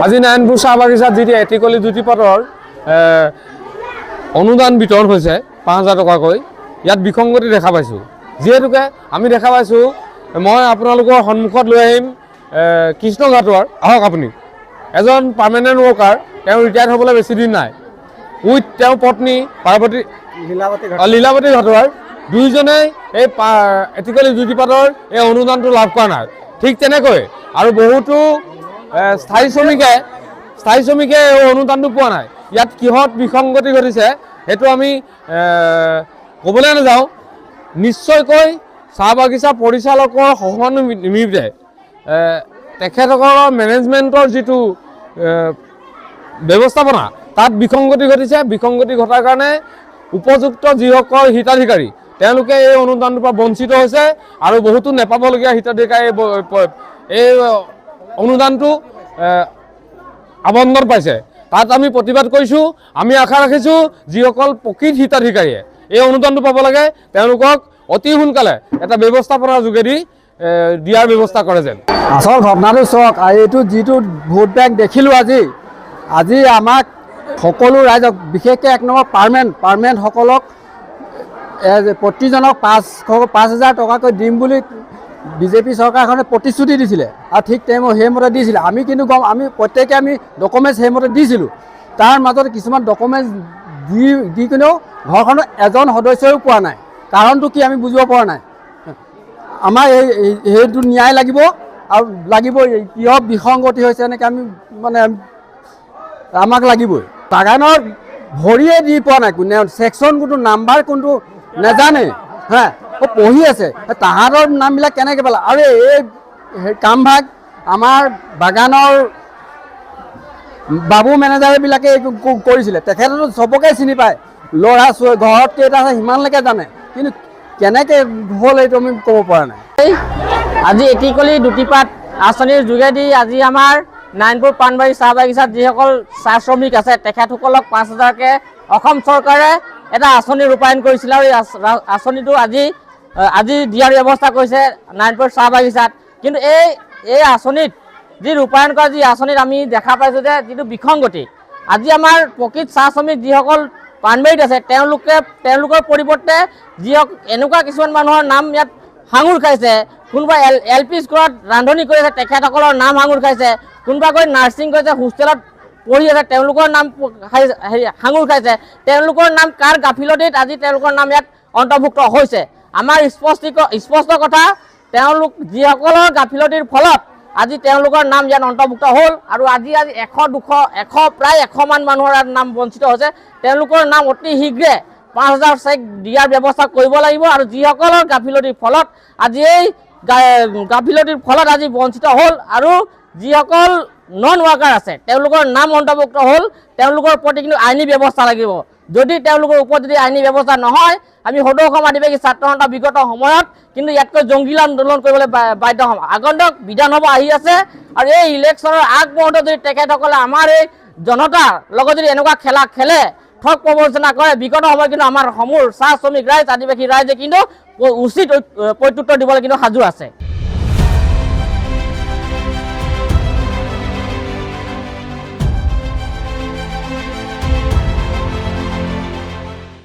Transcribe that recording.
আজি নাৰায়ণপুৰ চাহ বাগিচাত যি এটিকলি দুটিপাতৰ অনুদান বিতৰণ হৈছে ৫,০০০ টকাকৈ। ইয়াত বিসংগতি দেখা পাইছোঁ। যিহেতুকে আমি দেখা পাইছোঁ, মই আপোনালোকৰ সন্মুখত লৈ আহিম কৃষ্ণঘাটৰ, আহক আপুনি, এজন পাৰ্মানেণ্ট ৱৰ্কাৰ, তেওঁ ৰিটায়াৰ্ড হ'বলৈ বেছি দিন নাই, উইথ তেওঁৰ পত্নী পাৰ্বতী লীলাৱতী ঘাটৰ, দুয়োজনেই এই এটিকলি দুটিপাতৰ এই অনুদানটো লাভ কৰা নাই। ঠিক তেনেকৈ আৰু বহুতো স্থায়ী শ্ৰমিকে এই অনুদানটো পোৱা নাই। ইয়াত কিহত বিসংগতি ঘটিছে সেইটো আমি ক'বলৈ নাযাওঁ। নিশ্চয়কৈ চাহ বাগিচা পৰিচালকৰ সহমৰ্মিতে তেখেতসকলৰ মেনেজমেণ্টৰ যিটো ব্যৱস্থাপনা তাত বিসংগতি ঘটিছে। বিসংগতি ঘটাৰ কাৰণে উপযুক্ত যিসকল হিতাধিকাৰী তেওঁলোকে এই অনুদানটোৰ পৰা বঞ্চিত হৈছে আৰু বহুতো নেপাবলগীয়া হিতাধিকাৰী এই অনুদানটো আবণ্টন পাইছে। তাত আমি প্ৰতিবাদ কৰিছোঁ। আমি আশা ৰাখিছোঁ যিসকল প্ৰকৃত হিতাধিকাৰীয়ে এই অনুদানটো পাব লাগে তেওঁলোকক অতি সোনকালে এটা ব্যৱস্থাপনাৰ যোগেদি দিয়াৰ ব্যৱস্থা কৰে যেন। আচল ঘটনাটো চাওক, এইটো যিটো ভোট বেংক দেখিলোঁ আজি আমাক সকলো ৰাইজক, বিশেষকৈ ১ নম্বৰ পাৰ্মানেণ্টসকলক প্ৰতিজনক ৫,০০০ টকাকৈ দিম বুলি বিজেপি চৰকাৰখনে প্ৰতিশ্ৰুতি দিছিলে আৰু ঠিক সেইমতে দিছিলে। আমি কিন্তু আমি প্ৰত্যেকে আমি ডকুমেণ্টছ সেইমতে দিছিলোঁ। তাৰ মাজত কিছুমান ডকুমেণ্টছ দি কিনেও ঘৰখনৰ এজন সদস্যও পোৱা নাই। কাৰণটো কি আমি বুজিব পৰা নাই। আমাৰ সেইটো ন্যায় লাগিব আৰু লাগিবই। কিয় বিসংগতি হৈছে এনেকৈ আমি আমাক লাগিবই। বাগানৰ ভৰিয়ে দি পোৱা নাই, কোনে ছেকশ্যন কোনটো, নাম্বাৰ কোনটো নেজানে, পঢ়ি আছে। তাহাঁতৰ নামবিলাক কেনেকৈ পালে? আৰু এই কামভাগ আমাৰ বাগানৰ বাবু মেনেজাৰবিলাকে কৰিছিলে। তেখেতেতো চবকে চিনি পায়, ল'ৰা ছোৱালী ঘৰত কেইটা আছে সিমানলৈকে জানে, কিন্তু কেনেকৈ হ'ল এইটো আমি ক'ব পৰা নাই। আজি এটিকলি দুটিপাত আঁচনিৰ যোগেদি আজি আমাৰ নাৰায়ণপুৰ পাণবাৰী চাহ বাগিচাত যিসকল চাহ শ্ৰমিক আছে তেখেতসকলক ৫,০০০কৈ অসম চৰকাৰে এটা আঁচনি ৰূপায়ণ কৰিছিলে আৰু এই আঁচনিটো আজি দিয়াৰ ব্যৱস্থা কৰিছে নাৰায়ণপুৰ চাহ বাগিচাত। কিন্তু এই আঁচনিত যি ৰূপায়ণ কৰা যি আঁচনিত আমি দেখা পাইছোঁ যে যিটো বিসংগতি, আজি আমাৰ প্ৰকৃত চাহ শ্ৰমিক যিসকল পাণবাৰীত আছে তেওঁলোকৰ পৰিৱৰ্তে এনেকুৱা কিছুমান মানুহৰ নাম ইয়াত সাঙুৰ খাইছে। কোনোবা LP স্কুলত ৰান্ধনি কৰি আছে, তেখেতসকলৰ নাম সাঙুৰ খাইছে। কোনোবা গৈ নাৰ্ছিং কৰিছে, হোষ্টেলত পঢ়ি আছে, তেওঁলোকৰ নাম সাঙুৰ খাইছে। তেওঁলোকৰ নাম কাৰ গাফিলতিত আজি তেওঁলোকৰ নাম ইয়াত অন্তৰ্ভুক্ত হৈছে? আমাৰ স্পষ্ট কথা, তেওঁলোক যিসকলৰ গাফিলতিৰ ফলত আজি তেওঁলোকৰ নাম ইয়াত অন্তৰ্ভুক্ত হ'ল আৰু আজি 100 প্ৰায় 100মান মানুহৰ নাম বঞ্চিত হৈছে। তেওঁলোকৰ নাম অতি শীঘ্ৰে ৫,০০০ চেক দিয়াৰ ব্যৱস্থা কৰিব লাগিব। আৰু যিসকলৰ গাফিলতিৰ ফলত আজি আজি বঞ্চিত হ'ল আৰু যিসকল নন ৱৰ্কাৰ আছে তেওঁলোকৰ নাম অন্তৰ্ভুক্ত হ'ল, তেওঁলোকৰ প্ৰতি কিন্তু আইনী ব্যৱস্থা লাগিব। যদি তেওঁলোকৰ ওপৰত যদি আইনী ব্যৱস্থা নহয়, আমি সদৌ অসম আদিবাসী ছাত্ৰ সন্থা বিগত সময়ত কিন্তু ইয়াতকৈ জংগীলা আন্দোলন কৰিবলৈ বাধ্য হ'ম। আগন্তুক বিধানসভা আহি আছে আৰু এই ইলেকশ্যনৰ আগমুহূৰ্তত যদি তেখেতসকলে আমাৰ এই জনতাৰ লগত যদি এনেকুৱা খেলা খেলে, ঠগ প্ৰবঞ্চনা কৰে, বিগত সময়ত কিন্তু আমাৰ সমূহ চাহ শ্ৰমিক ৰাইজ, আদিবাসী ৰাইজে কিন্তু উচিত প্ৰত্যুত্তৰ দিবলৈ কিন্তু সাজু আছে।